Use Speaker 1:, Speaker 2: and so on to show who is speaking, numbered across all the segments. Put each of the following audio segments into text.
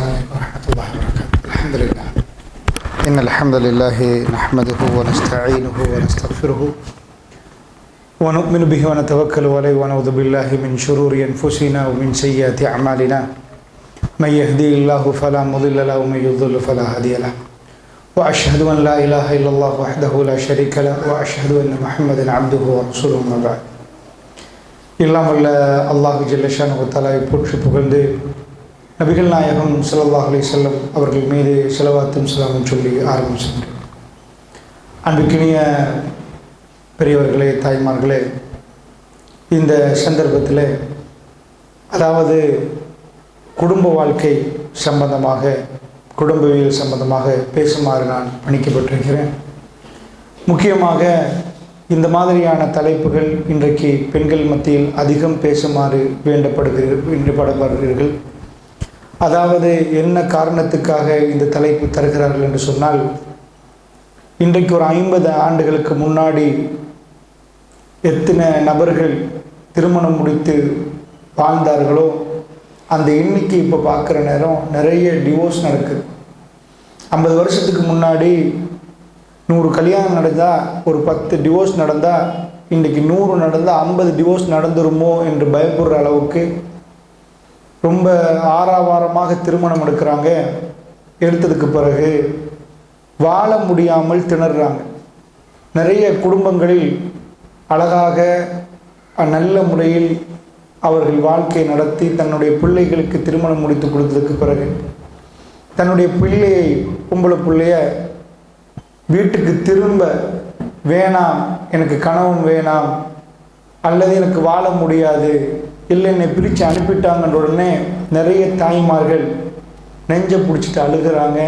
Speaker 1: السلام عليكم ورحمة الله وبركاته. الحمد لله إن الحمد لله نحمده ونستعينه ونستغفره ونؤمن به ونتوكل عليه ونعوذ بالله من شرور أنفسنا ومن سيئات أعمالنا من يهدي الله فلا مضل له ومن يضلل فلا هادي له وأشهد أن لا إله إلا الله وحده لا شريك له وأشهد أن محمدا عبده ورسوله أما بعد. எல்லாம் வல்ல அல்லாஹ் ஜல்ல ஷானஹு தஆலாவை போற்றி புகழ்ந்து நபிகள் நாயகம் ஸல்லல்லாஹு அலைஹி வஸல்லம் அவர்கள் மீது ஸலவாத்தும் ஸலாமும் சொல்லி ஆரம்பிக்கின்றேன். அன்பிற்கினிய பெரியவர்களே, தாய்மார்களே, இந்த சந்தர்ப்பத்தில் அதாவது குடும்ப வாழ்க்கை சம்பந்தமாக, குடும்பவியல் சம்பந்தமாக பேசுமாறு நான் பணிக்கப்பட்டிருக்கிறேன். முக்கியமாக இந்த மாதிரியான தலைப்புகள் இன்றைக்கு பெண்கள் மத்தியில் அதிகம் பேசுமாறு வேண்டப்படுகிறீர்கள். அதாவது என்ன காரணத்துக்காக இந்த தலைப்பு தருகிறார்கள் என்று சொன்னால், இன்றைக்கு ஒரு 50 ஆண்டுகளுக்கு முன்னாடி எத்தனை நபர்கள் திருமணம் முடித்து வாழ்ந்தார்களோ அந்த எண்ணிக்கை இப்போ பார்க்குற நேரம் நிறைய டிவோர்ஸ் நடக்குது. 50 வருஷத்துக்கு முன்னாடி 100 கல்யாணம் நடந்தால், ஒரு 10 டிவோர்ஸ் நடந்தால், இன்றைக்கி 100 நடந்தால் 50 டிவோர்ஸ் நடந்துருமோ என்று பயப்படுற அளவுக்கு ரொம்ப ஆரவாரமாக திருமணம் எடுக்கிறாங்க. எடுத்ததுக்கு பிறகு வாழ முடியாமல் திணறாங்க. நிறைய குடும்பங்களில் அழகாக நல்ல முறையில் அவர்கள் வாழ்க்கை நடத்தி தன்னுடைய பிள்ளைகளுக்கு திருமணம் முடித்து கொடுத்ததுக்கு பிறகு தன்னுடைய பிள்ளையை, பொம்பளை பிள்ளைய வீட்டுக்கு திரும்ப வேணாம், எனக்கு கணவன் வேணாம், அல்லது எனக்கு வாழ முடியாது, இல்லை என்னை பிரித்து அனுப்பிட்டாங்கன்ற உடனே நிறைய தாய்மார்கள் நெஞ்சை பிடிச்சிட்டு அழுகிறாங்க.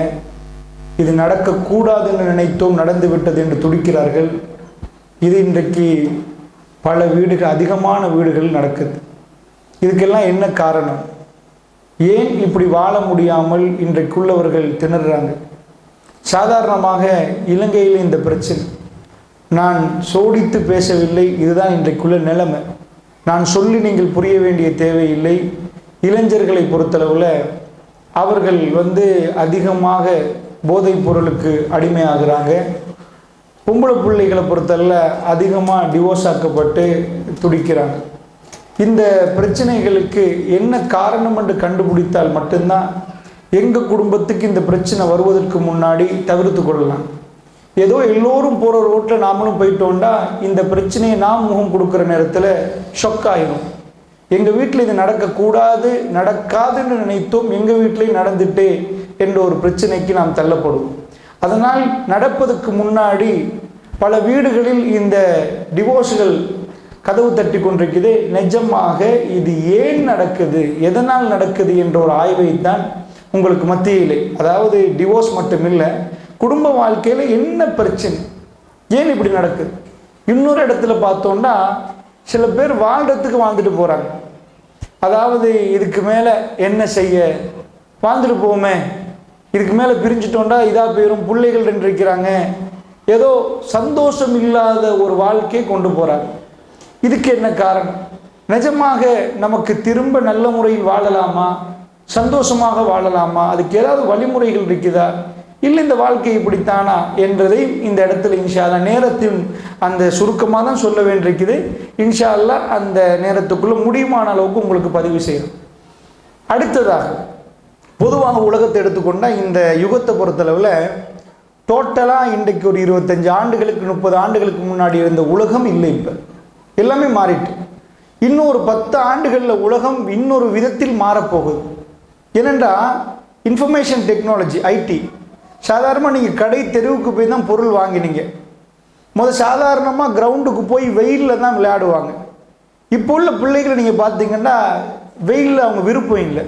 Speaker 1: இது நடக்கக்கூடாதுன்னு நினைத்தோம், நடந்து விட்டது என்று துடிக்கிறார்கள். இது இன்றைக்கு பல வீடுகள், அதிகமான வீடுகள் நடக்குது. இதுக்கெல்லாம் என்ன காரணம்? ஏன் இப்படி வாழ முடியாமல் இன்றைக்குள்ளவர்கள் திணறாங்க? சாதாரணமாக இலங்கையில் இந்த பிரச்சனை நான் சோடித்து பேசவில்லை, இதுதான் இன்றைக்குள்ள நிலைமை. நான் சொல்லி நீங்கள் புரிய வேண்டிய தேவையில்லை. இளைஞர்களை பொறுத்தளவில் அவர்கள் அதிகமாக போதைப் பொருளுக்கு அடிமையாகிறாங்க. பொம்பளை பிள்ளைகளை பொறுத்தளவில் அதிகமாக டிவோர்ஸ் ஆக்கப்பட்டு துடிக்கிறாங்க. இந்த பிரச்சனைகளுக்கு என்ன காரணம் என்று கண்டுபிடித்தால் மட்டும்தான் எங்கள் குடும்பத்துக்கு இந்த பிரச்சனை வருவதற்கு முன்னாடி தவிர்த்து கொள்ளலாம். ஏதோ எல்லோரும் போகிற ரோட்டில் நாமளும் போயிட்டோம்னா இந்த பிரச்சனையை நாம் முகம் கொடுக்குற நேரத்தில் ஷொக் ஆகிடும். எங்கள் வீட்டில் இது நடக்கக்கூடாது, நடக்காதுன்னு நினைத்தோம், எங்கள் வீட்டிலையும் நடந்துட்டே என்ற ஒரு பிரச்சனைக்கு நாம் தள்ளப்படுவோம். அதனால் நடப்பதற்கு முன்னாடி பல வீடுகளில் இந்த டிவோர்ஸுகள் கதவு தட்டி கொண்டிருக்குது. நிஜமாக இது ஏன் நடக்குது, எதனால் நடக்குது என்ற ஒரு ஆய்வை தான் உங்களுக்கு மத்தியிலே, அதாவது டிவோர்ஸ் மட்டும் இல்லை, குடும்ப வாழ்க்கையில் என்ன பிரச்சனை, ஏன் இப்படி நடக்குது. இன்னொரு இடத்துல பார்த்தோம்னா சில பேர் வாழ்கிறதுக்கு வாழ்ந்துட்டு போகிறாங்க. அதாவது இதுக்கு மேலே என்ன செய்ய, வாழ்ந்துட்டு போவோமே, இதுக்கு மேலே பிரிஞ்சுட்டோண்டா இதாக போயிடும், பிள்ளைகள் ரெண்டு இருக்கிறாங்க, ஏதோ சந்தோஷம் இல்லாத ஒரு வாழ்க்கையை கொண்டு போகிறாங்க. இதுக்கு என்ன காரணம்? நிஜமாக நமக்கு திரும்ப நல்ல முறையில் வாழலாமா, சந்தோஷமாக வாழலாமா, அதுக்கு ஏதாவது வழிமுறைகள் இருக்குதா, இல்லை இந்த வாழ்க்கை இப்படித்தானா என்றதை இந்த இடத்துல இன்ஷா அல்லா நேரத்தின் அந்த சுருக்கமாக தான் சொல்ல வேண்டியிருக்குது. இன்ஷா அல்லா அந்த நேரத்துக்குள்ளே முடியுமான அளவுக்கு உங்களுக்கு பதிவு செய்யணும். அடுத்ததாக பொதுவாக உலகத்தை எடுத்துக்கொண்டால் இந்த யுகத்தை பொறுத்தளவில் டோட்டலாக இன்றைக்கு ஒரு 25 ஆண்டுகளுக்கு 30 ஆண்டுகளுக்கு முன்னாடி இருந்த உலகம் இல்லை, இப்போ எல்லாமே மாறிட்டு. இன்னொரு 10 ஆண்டுகளில் உலகம் இன்னொரு விதத்தில் மாறப்போகுது. ஏனென்றால் இன்ஃபர்மேஷன் டெக்னாலஜி, ஐடி. சாதாரணமாக நீங்கள் கடை தெருவுக்கு போய் தான் பொருள் வாங்கினீங்க. சாதாரணமாக கிரவுண்டுக்கு போய் வெயிலில் தான் விளையாடுவாங்க. இப்போ உள்ள பிள்ளைகளை நீங்கள் பார்த்தீங்கன்னா வெயிலில் அவங்க விருப்பம் இல்லை.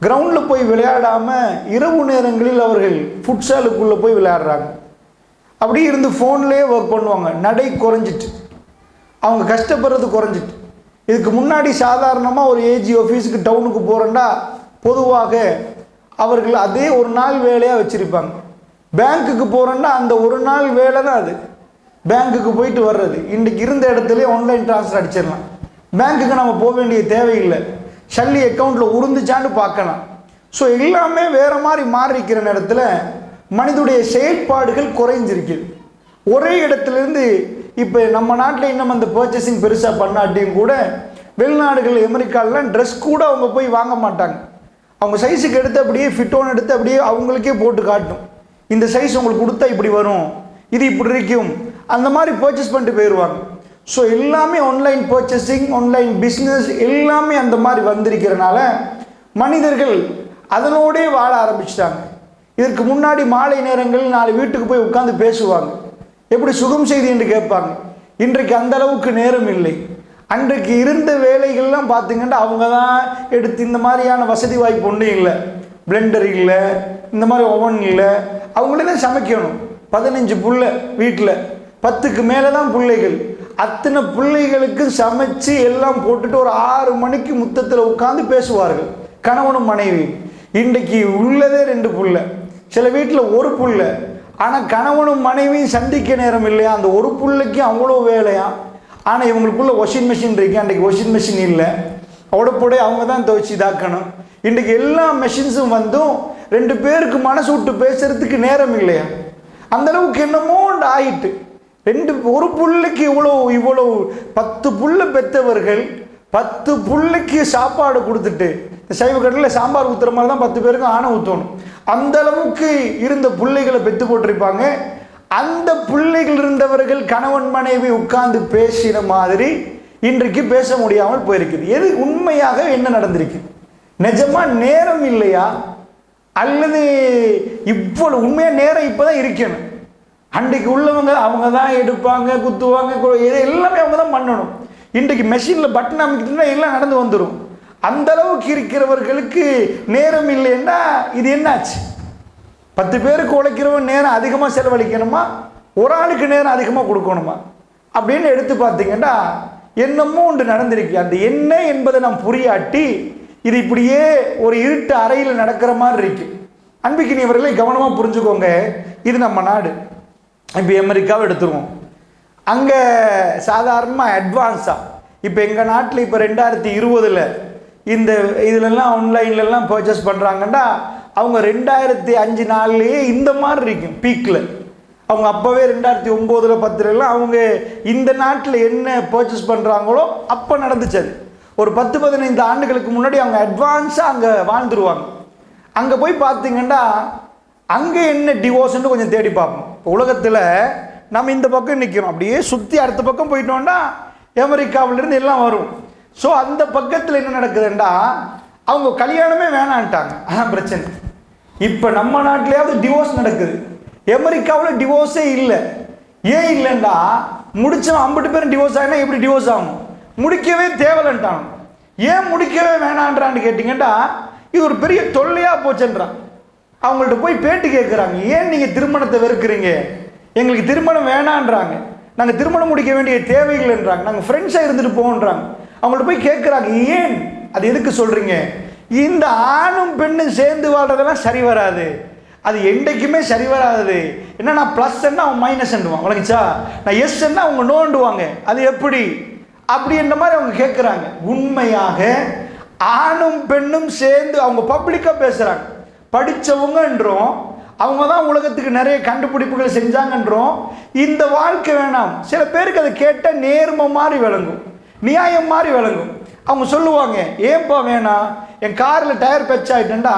Speaker 1: கிரவுண்டில் போய் விளையாடாமல் இரவு நேரங்களில் அவர்கள் ஃபுட்சாலுக்குள்ளே போய் விளையாடுறாங்க. அப்படி இருந்து ஃபோன்லேயே ஒர்க் பண்ணுவாங்க. நடை குறைஞ்சிட்டு, அவங்க கஷ்டப்படுறது குறைஞ்சிட்டு. இதுக்கு முன்னாடி சாதாரணமாக ஒரு ஏஜி ஆஃபீஸுக்கு டவுனுக்கு போகிறேன்னா பொதுவாக அவர்கள் அதே ஒரு நாள் வேலையாக வச்சுருப்பாங்க. பேங்க்குக்கு போகிறோன்னா அந்த ஒரு நாள் வேலை தான் அது, பேங்க்குக்கு போயிட்டு வர்றது. இன்றைக்கி இருந்த இடத்துலேயே ஆன்லைன் ட்ரான்ஸ்ஃபர் அடிச்சிடலாம். பேங்க்குக்கு நம்ம போக வேண்டிய தேவையில்லை. ஷல்லி அக்கௌண்ட்டில் உருந்துச்சான்னு பார்க்கலாம். ஸோ எல்லாமே வேறு மாதிரி மாறிக்கிற நேரத்தில் மனிதனுடைய செயல்பாடுகள் குறைஞ்சிருக்குது. ஒரே இடத்துலேருந்து இப்போ நம்ம நாட்டில் இன்னும் அந்த பர்ச்சேசிங் பெருசாக பண்ணாட்டியும் கூட வெளிநாடுகள் அமெரிக்காலலாம் ட்ரெஸ் கூட அவங்க போய் வாங்க மாட்டாங்க. அவங்க சைஸுக்கு எடுத்து அப்படியே ஃபிட்டோன்னு எடுத்து அப்படியே அவங்களுக்கே போட்டு காட்டும். இந்த சைஸ் உங்களுக்கு கொடுத்தா இப்படி வரும், இது இப்படி இருக்கும், அந்த மாதிரி பர்ச்சேஸ் பண்ணிட்டு போயிடுவாங்க. ஸோ எல்லாமே ஆன்லைன் பர்ச்சேசிங், ஆன்லைன் பிஸ்னஸ் எல்லாமே அந்த மாதிரி வந்திருக்கிறனால மனிதர்கள் அதனோடே வாழ ஆரம்பிச்சிட்டாங்க. இதற்கு முன்னாடி மாலை நேரங்கள் 4 வீட்டுக்கு போய் உட்காந்து பேசுவாங்க, எப்படி சுகம் செய்தி என்று கேட்பாங்க. இன்றைக்கு அந்த அளவுக்கு நேரம் இல்லை. அன்றைக்கு இருந்த வேலைகள்லாம் பார்த்திங்கன்னா அவங்க தான் எடுத்து, இந்த மாதிரியான வசதி வாய்ப்பு ஒன்றும் இல்லை, பிளெண்டர் இல்லை, இந்த மாதிரி ஓவன் இல்லை, அவங்களே தான் சமைக்கணும். 15 பிள்ளை வீட்டில், 10க்கு மேலே தான் பிள்ளைகள். அத்தனை பிள்ளைகளுக்கு சமைச்சு எல்லாம் போட்டுட்டு ஒரு 6 மணிக்கு முத்தத்தில் உட்காந்து பேசுவார்கள் கணவனும் மனைவி. இன்றைக்கு உள்ளதே 2 பிள்ளை, சில வீட்டில் 1 பிள்ளை. ஆனால் கணவனும் மனைவியும் சந்திக்க நேரம் இல்லையா, அந்த 1 பிள்ளைக்கு அவ்வளோ வேலையா. ஆனால் இவங்களுக்குள்ள வாஷிங் மிஷின் இருக்கு, அன்றைக்கு வாஷிங் மிஷின் இல்லை, உடப்போடைய அவங்க தான் துவைச்சி இதாக்கணும். இன்றைக்கு எல்லா மெஷின்ஸும் வந்தும் 2 பேருக்கு மனசு விட்டு பேசுறதுக்கு நேரம் இல்லையா. அந்த அளவுக்கு என்னமோ ஆயிட்டு. 1 புள்ளைக்கு இவ்வளோ 10 புள்ள பெற்றவர்கள் 10 புள்ளைக்கு சாப்பாடு கொடுத்துட்டு, இந்த சைவ கடையில் சாம்பார் ஊற்றுற மாதிரி தான் 10 பேருக்கு ஆணை ஊற்றணும். அந்த அளவுக்கு இருந்த பிள்ளைகளை பெற்று போட்டிருப்பாங்க. அந்த பிள்ளைகள் இருந்தவர்கள் கணவன் மனைவி உட்கார்ந்து பேசின மாதிரி இன்றைக்கு பேச முடியாமல் போயிருக்குது. எது உண்மையாக என்ன நடந்திருக்கு? நிஜமா நேரம் இல்லையா, அல்லது இவ்வளவு உண்மையாக நேரம் இப்போதான் இருக்கணும்? அன்றைக்கு உள்ளவங்க அவங்க தான் எடுப்பாங்க, குத்துவாங்க, எல்லாமே அவங்க தான் பண்ணணும். இன்றைக்கு மெஷினில் பட்டன் அமைக்கிட்டுனா எல்லாம் நடந்து வந்துடும். அந்த அளவுக்கு இருக்கிறவர்களுக்கு நேரம் இல்லைன்னா இது என்னாச்சு? 10 பேருக்கு உழைக்கிறவன் நேரம் அதிகமாக செலவழிக்கணுமா, ஒரு ஆளுக்கு நேரம் அதிகமாக கொடுக்கணுமா அப்படின்னு எடுத்து பார்த்தீங்கன்னா என்னமோ ஒன்று நடந்திருக்கு. அந்த என்ன என்பதை நாம் புரியாட்டி இது இப்படியே ஒரு இருட்டு அறையில் நடக்கிற மாதிரி இருக்கு. அன்பிக்கினியவர்களை கவனமாக புரிஞ்சுக்கோங்க. இது நம்ம நாடு. இப்போ அமெரிக்காவை எடுத்துருவோம். அங்கே சாதாரணமாக அட்வான்ஸாக இப்போ எங்கள் நாட்டில் இப்போ 2020 இந்த இதிலெல்லாம் ஆன்லைன்லலாம் பர்ச்சேஸ் பண்ணுறாங்கன்னா அவங்க 2005 நாள்லேயே இந்த மாதிரி இருக்கும் பீக்கில். அவங்க அப்போவே 2009 10 அவங்க இந்த நாட்டில் என்ன பர்ச்சேஸ் பண்ணுறாங்களோ அப்போ நடந்துச்சு. அது ஒரு 10-15 ஆண்டுகளுக்கு முன்னாடி அவங்க அட்வான்ஸாக அங்கே வாழ்ந்துருவாங்க. அங்கே போய் பார்த்தீங்கன்னா அங்கே என்ன டிவோர்ஸ்ன்னு கொஞ்சம் தேடி பார்ப்போம். இப்போ உலகத்தில் நம்ம இந்த பக்கம் நிற்கிறோம், அப்படியே சுற்றி அடுத்த பக்கம் போயிட்டோம்னா அமெரிக்காவிலேருந்து எல்லாம் வரும். ஸோ அந்த பக்கத்தில் என்ன நடக்குதுண்டா அவங்க கல்யாணமே வேணான்ட்டாங்க. அதான் பிரச்சனை. இப்போ நம்ம நாட்டிலேயாவது டிவோர்ஸ் நடக்குது, அமெரிக்காவில் டிவோர்ஸே இல்லை. ஏன் இல்லைண்டா முடிச்சவன் 50 பேரும் டிவோர்ஸ் ஆகினா எப்படி டிவோர்ஸ் ஆகும்? முடிக்கவே தேவையில்லைன்ட்டான். ஏன் முடிக்கவே வேணான்றான்னு கேட்டிங்கன்னா இது ஒரு பெரிய தொல்லையாக போச்சுன்றான். அவங்கள்ட்ட போய் பேட்டி கேட்குறாங்க, ஏன் நீங்கள் திருமணத்தை வெறுக்கிறீங்க? எங்களுக்கு திருமணம் வேணான்றாங்க, நாங்கள் திருமணம் முடிக்க வேண்டிய தேவையில்லைன்றாங்க, நாங்கள் ஃப்ரெண்ட்ஸாக இருந்துட்டு போவோன்றாங்க. அவங்கள்ட்ட போய் கேட்குறாங்க, ஏன் அது எதுக்கு சொல்கிறீங்க? இந்த ஆணும் பெண்ணும் சேர்ந்து வாழ்றதெல்லாம் சரி வராது, அது என்றைக்குமே சரி வராது. என்ன நான் ப்ளஸ் என்ன அவன் மைனஸ் என்னுவான், வழங்கிச்சா நான் எஸ் என்ன அவங்க நோண்டுவாங்க, அது எப்படி அப்படின்ற மாதிரி அவங்க கேட்குறாங்க. உண்மையாக ஆணும் பெண்ணும் சேர்ந்து அவங்க பப்ளிக்காக பேசுகிறாங்க. படித்தவங்கன்றோம், அவங்க தான் உலகத்துக்கு நிறைய கண்டுபிடிப்புகள் செஞ்சாங்கன்றோம். இந்த வாழ்க்கை வேணாம். சில பேருக்கு அதை கேட்டால் நேர்மை மாதிரி விளங்கும், நியாயம் மாதிரி விளங்கும். அவங்க சொல்லுவாங்க, ஏன்பா வேணாம், என் காரில் டயர் பெச் ஆகிட்டேன்டா,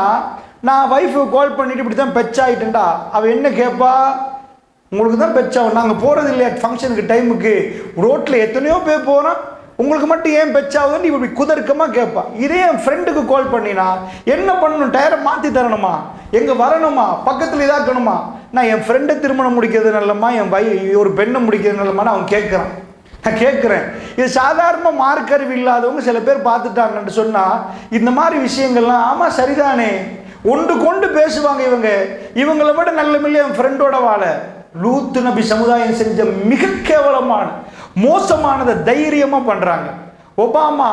Speaker 1: நான் ஒய்ஃபு கால் பண்ணிவிட்டு இப்படி தான் பெச் ஆகிட்டேன்டா. அவள் என்ன கேட்பா, உங்களுக்கு தான் பெச்சாகும், நாங்கள் போகிறது இல்லையா ஃபங்க்ஷனுக்கு டைமுக்கு, ரோட்டில் எத்தனையோ பேர் போகிறோம், உங்களுக்கு மட்டும் ஏன் பெச்சாகுதுன்னு இப்படி குதர்க்கமாக கேட்பா. இதே என் ஃப்ரெண்டுக்கு கால் பண்ணினா என்ன பண்ணணும், டயரை மாற்றி தரணுமா, எங்கே வரணுமா, பக்கத்தில் இதாக்கணுமா, நான் என் ஃப்ரெண்டை திருமணம் முடிக்கிறது நல்லம்மா, என் ஒரு பெண்ணை முடிக்கிறது நல்லம்மான்னு அவன் கேட்குறான். நான் கேட்குறேன், இது சாதாரண மார்க்கறிவு இல்லாதவங்க சில பேர் பார்த்துட்டாங்கன்னு சொன்னால் இந்த மாதிரி விஷயங்கள்லாம் ஆமாம் சரிதானே ஒன்று கொண்டு பேசுவாங்க. இவங்களை விட நல்ல மில்ல என் ஃப்ரெண்டோட வாழ. லூத்து நபி சமுதாயம் செஞ்ச மிக கேவலமான மோசமானதை தைரியமாக பண்ணுறாங்க. ஒபாமா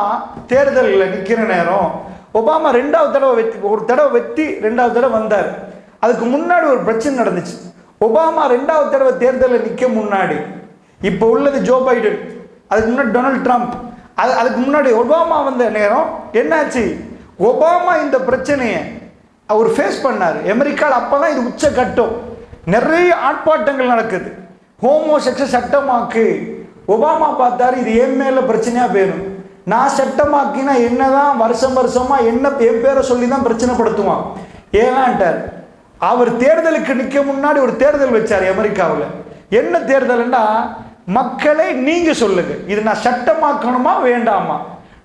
Speaker 1: தேர்தலில் நிற்கிற நேரம் ஒபாமா 2வது தடவை ஒரு தடவை வெற்றி 2வது தடவை வந்தார். அதுக்கு முன்னாடி ஒரு பிரச்சனை நடந்துச்சு. ஒபாமா 2வது தடவை தேர்தலில் நிற்க முன்னாடி, இப்போ உள்ளது ஜோ பைடன், அதுக்கு முன்னாடி டொனால்ட் ட்ரம்ப், அதுக்கு முன்னாடி ஒபாமா வந்த நேரம் என்னாச்சு, ஒபாமா இந்த பிரச்சனையை அவர் ஃபேஸ் பண்ணார். அமெரிக்காவில் அப்போ தான் இது உச்சக்கட்டம், நிறைய ஆர்ப்பாட்டங்கள் நடக்குது. ஹோமோசெக்ஸை சட்டமாக்கு. ஒபாமா பார்த்தாரு, இது என் மேலே பிரச்சனையாக போயிடும், நான் சட்டமாக்கினா என்னதான் வருஷமாக என்ன என் பேரை சொல்லி தான் பிரச்சனைப்படுத்துவான் ஏனான்ட்டார். அவர் தேர்தலுக்கு நிற்க முன்னாடி ஒரு தேர்தல் வச்சார் அமெரிக்காவில். என்ன தேர்தல்னா, மக்களை நீங்க சொல்லுங்க, இது நான் சட்டமாக்கணுமா வேண்டாமா,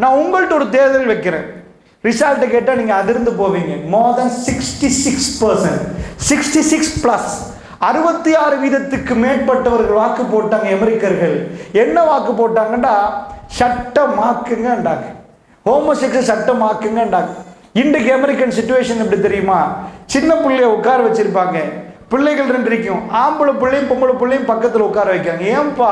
Speaker 1: நான் உங்கள்கிட்ட ஒரு தேர்தல் வைக்கிறேன், ரிசல்ட்டை கேட்டால் நீங்கள் அதிர்ந்து போவீங்க. மோர் தென் 66%, 66+, 66% மேற்பட்டவர்கள் வாக்கு போட்டாங்க அமெரிக்கர்கள். என்ன வாக்கு போட்டாங்கன்னா, சட்டமாக்குங்கண்டாங்க, ஹோமோசெக்ஸை சட்டமாக்குங்கண்டாங்க. இன்றைக்கு அமெரிக்கன் சிச்சுவேஷன் எப்படி தெரியுமா, சின்ன பிள்ளைய உட்கார வச்சிருப்பாங்க, பிள்ளைகள் 2 இருக்கும், ஆம்பளை பிள்ளையும் பொம்பளை பிள்ளையும் பக்கத்தில் உட்கார வைக்காங்க. ஏன்பா,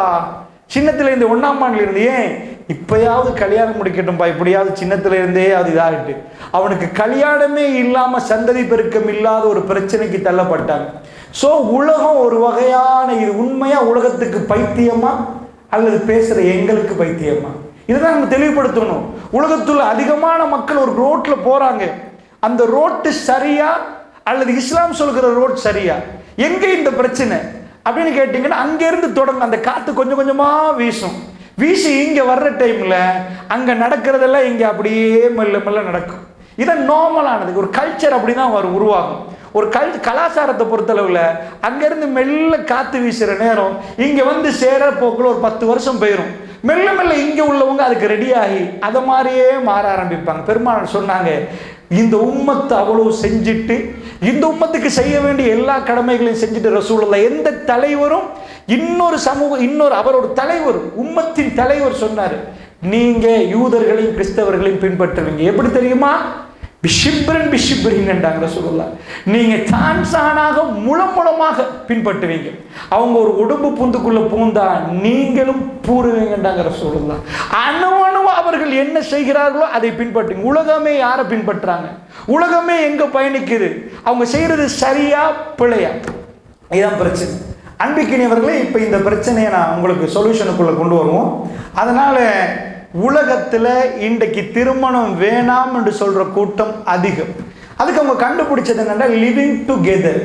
Speaker 1: சின்னத்துல இருந்து 1ஆம் ஆண்டுல இருந்து, ஏன் இப்பயாவது கல்யாணம் முடிக்கட்டும்பா, இப்படியாவது சின்னத்துல இருந்தே அது இதாகிட்டு, அவனுக்கு கல்யாணமே இல்லாம சந்ததி பெருக்கம் இல்லாத ஒரு பிரச்சனைக்கு தள்ளப்பட்டாங்க. ஸோ உலகம் ஒரு வகையான, இது உண்மையா உலகத்துக்கு பைத்தியமா அல்லது பேசுற எங்களுக்கு பைத்தியமா, இதுதான் நம்ம தெளிவுபடுத்தணும். உலகத்துல அதிகமான மக்கள் ஒரு ரோட்ல போறாங்க, அந்த ரோட்டு சரியா அல்லது இஸ்லாம் சொல்கிற ரோட் சரியா, எங்க இந்த பிரச்சனை அப்படின்னு கேட்டீங்கன்னா, அங்கிருந்து தொடங்க அந்த காத்து கொஞ்சம் கொஞ்சமா வீசும், வீசி இங்க வர்ற டைம்ல அங்க நடக்கிறதெல்லாம் இங்க அப்படியே மெல்ல மெல்ல நடக்கும். இதான் நார்மலானது. ஒரு கல்ச்சர் அப்படிதான் உருவாகும். ஒரு கலாச்சாரத்தை பொறுத்தளவுல அங்கிருந்து மெல்ல காத்து வீசுற நேரம் இங்க வந்து சேர போக்குள்ள ஒரு 10 வருஷம் போயிடும். மெல்ல மெல்ல இங்க உள்ளவங்க அதுக்கு ரெடி ஆகி அதை மாதிரியே மாற ஆரம்பிப்பாங்க. பெருமாள் சொன்னாங்க, இந்த உம்மத்து அவ்வளவு செஞ்சுட்டு, இந்த உம்மத்துக்கு செய்ய வேண்டிய எல்லா கடமைகளையும் செஞ்சுட்டு ரசூலுல்லாஹ், எந்த தலைவரும் இன்னொரு சமூகம், இன்னொரு அவரோட தலைவர், உம்மத்தின் தலைவர் சொன்னார், நீங்க யூதர்களையும் கிறிஸ்தவர்களையும் பின்பற்றுவீங்க. எப்படி தெரியுமா, பிஷிப்ரின்ன்றாங்க ரசூலுல்லாஹ், நீங்க சான்சானாக முளமுளமாக பின்பற்றுவீங்க. அவங்க ஒரு உடம்பு பூந்துக்குள்ள பூந்தா நீங்களும் பூருவீங்கன்றாங்க ரசூலுல்லாஹ். அணுவணுவா அவர்கள் என்ன செய்கிறார்களோ அதை பின்பற்றுங்க. உலகமே யாரை பின்பற்றாங்க, உலகமே எங்க பயணிக்குது, அவங்க செய்யறது சரியா பிழையா, இதுதான் பிரச்சனை. அன்பிக்கினியவர்களே, இப்ப இந்த பிரச்சனையை நான் உங்களுக்கு சொல்யூஷனுக்குள்ள கொண்டு வருவோம். அதனால உலகத்தில் இன்றைக்கு திருமணம் வேணாம் என்று சொல்ற கூட்டம் அதிகம். அதுக்கு அவங்க கண்டுபிடிச்சது என்னன்னா, லிவிங் டுகெதர்.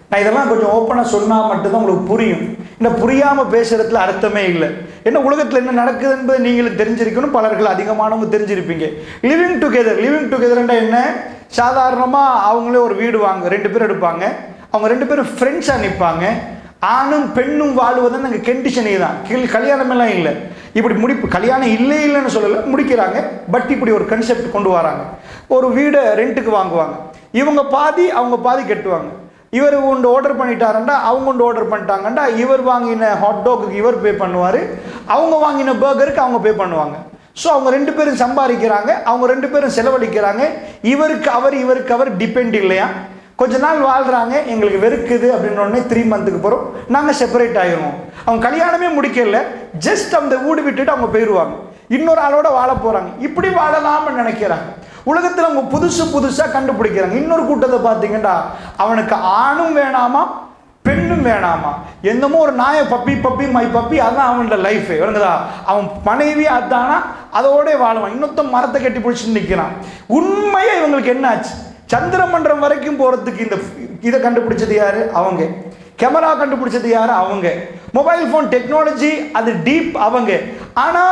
Speaker 1: நான் இதெல்லாம் கொஞ்சம் ஓப்பனாக சொன்னால் மட்டும்தான் உங்களுக்கு புரியும். இந்த புரியாமல் பேசுறதுல அர்த்தமே இல்லை. என்ன உலகத்தில் என்ன நடக்குது என்பதை நீங்களும் தெரிஞ்சிருக்கணும், பலர்கள் அதிகமானவங்க தெரிஞ்சிருப்பீங்க. லிவிங் டுகெதர், லிவிங் டுகெதர்ன்றா என்ன, சாதாரணமாக அவங்களே ஒரு வீடு வாங்க 2 பேர் எடுப்பாங்க, அவங்க 2 பேரும் ஃப்ரெண்ட்ஸாக நிற்பாங்க, ஆணும் பெண்ணும் வாழ்வதுன்னு அங்கே கண்டிஷனே தான், கல்யாணம் எல்லாம் இல்லை. இப்படி முடிப்பு, கல்யாணம் இல்லைன்னு சொல்லலை, முடிக்கிறாங்க. பட் இப்படி ஒரு கன்செப்ட் கொண்டு வராங்க. ஒரு வீடை ரெண்ட்டுக்கு வாங்குவாங்க, இவங்க பாதி அவங்க பாதி கட்டுவாங்க. இவர் ஒன்று ஆர்டர் பண்ணிட்டாருண்டா, அவங்க ஒன்று ஆர்டர் பண்ணிட்டாங்கண்டா, இவர் வாங்கின ஹாட் டாக்கு இவர் பே பண்ணுவார், அவங்க வாங்கின பர்கருக்கு அவங்க பே பண்ணுவாங்க. ஸோ அவங்க 2 பேரும் சம்பாதிக்கிறாங்க, அவங்க 2 பேரும் செலவழிக்கிறாங்க. இவருக்கு அவர் டிபெண்ட் இல்லையா. கொஞ்ச நாள் வாழ்கிறாங்க, எங்களுக்கு வெறுக்குது அப்படின்னு உடனே 3 மந்த்துக்கு போகிறோம், நாங்கள் செப்பரேட் ஆகிடுவோம். அவங்க கல்யாணமே முடிக்கல, ஜஸ்ட் அந்த வீடு விட்டுட்டு அவங்க போயிடுவாங்க, இன்னொரு ஆளோட வாழ போகிறாங்க. இப்படி வாழலாம்னு நினைக்கிறாங்க. உலகத்தில் அவங்க புதுசாக கண்டுபிடிக்கிறாங்க. இன்னொரு கூட்டத்தை பார்த்தீங்கன்னா, அவனுக்கு ஆணும் வேணாமா பெண்ணும் வேணாமா, என்னமோ ஒரு நாயை பப்பி மை பப்பி, அதான் அவனோட லைஃப். இவனுங்கதா அவன் மனைவி அதானா அதோட வாழுவான். இன்னொருத்த மரத்தை கட்டி பிடிச்சிட்டு நிற்கிறான். உண்மையாக இவங்களுக்கு என்ன ஆச்சு, சந்திரமண்டலம் வரைக்கும் போறதுக்கு இந்த இதை கண்டுபிடிச்சது யாரு, அவங்க. கேமரா கண்டுபிடிச்சது யாரு, அவங்க. மொபைல் போன் டெக்னாலஜி அது டீப், அவங்க. ஆனா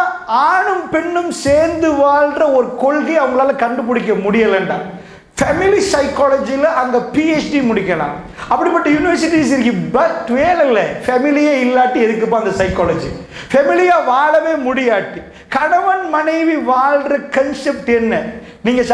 Speaker 1: ஆணும் பெண்ணும் சேர்ந்து வாழ்ற ஒரு கொள்கை அவங்களால கண்டுபிடிக்க முடியலண்டா. ஃபேமிலி சைக்காலஜியில் அங்கே PhD முடிக்கலாம், அப்படிப்பட்ட யூனிவர்சிட்டிஸ் இருக்கு. பட் வேலை இல்லை, ஃபேமிலியே இல்லாட்டி எதுக்குப்பா அந்த சைக்காலஜி, ஃபேமிலியாக வாழவே முடியாட்டி. கணவன் மனைவி வாழ்ற கன்செப்ட் என்ன, நீங்கள்